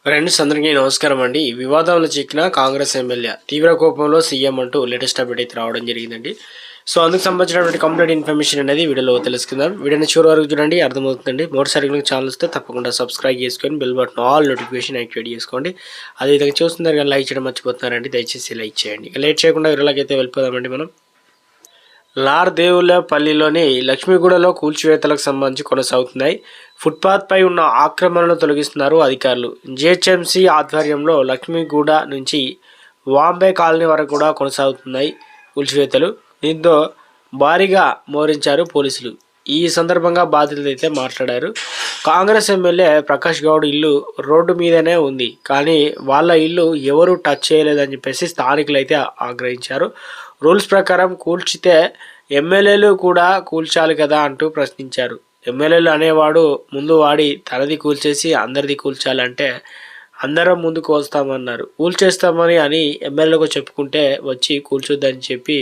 Friends అందరికీ నమస్కారం అండి. వివాదంలో చిక్కిన కాంగ్రెస్ ఎమ్మెల్యే తీవ్ర కోపంలో సీఎం అంటూ లేటెస్ట్ అప్డేట్ అయితే రావడం జరిగిందండి. సో అందుకు సంబంధించినటువంటి కంప్లీట్ ఇన్ఫర్మేషన్ అనేది వీడియోలో తెలుసుకుందాం. వీడియోని చివరి వరకు చూడండి, అర్థమవుతుందండి. మరోసారి ఛానల్ వస్తే తప్పకుండా సబ్స్క్రైబ్ చేసుకొని bell button all notification activate చేసుకోండి. అదేవిధంగా చూస్తున్నారు కానీ లైక్ చేయడం మర్చిపోతున్నారండి, దయచేసి లైక్ చేయండి. ఇక లేట్ చేయకుండా వీడియోలోకి అయితే వెళ్ళిపోదామండి మనం. లార్దేవులపల్లిలోని లక్ష్మీగూడలో కూల్చివేతలకు సంబంధించి కొనసాగుతున్నాయి. ఫుట్పాత్పై ఉన్న ఆక్రమణలను తొలగిస్తున్నారు అధికారులు. జిహెచ్ఎంసీ ఆధ్వర్యంలో లక్ష్మీగూడ నుంచి వాంబే కాలనీ వరకు కూడా కొనసాగుతున్నాయి కూల్చివేతలు. దీంతో భారీగా మోహరించారు పోలీసులు. ఈ సందర్భంగా బాధితులు అయితే మాట్లాడారు. కాంగ్రెస్ ఎమ్మెల్యే ప్రకాష్ గౌడ్ ఇల్లు రోడ్డు మీదనే ఉంది, కానీ వాళ్ళ ఇల్లు ఎవరు టచ్ చేయలేదని చెప్పేసి స్థానికులు అయితే ఆగ్రహించారు. రూల్స్ ప్రకారం కూల్చితే ఎమ్మెల్యేలు కూడా కూల్చాలి కదా అంటూ ప్రశ్నించారు. ఎమ్మెల్యేలు అనేవాడు ముందు వాడి తనది కూల్చేసి అందరిది కూల్చాలంటే అందరం ముందుకు వస్తామన్నారు. కూల్చేస్తామని అని ఎమ్మెల్యేలకు చెప్పుకుంటే వచ్చి కూల్చొద్దని చెప్పి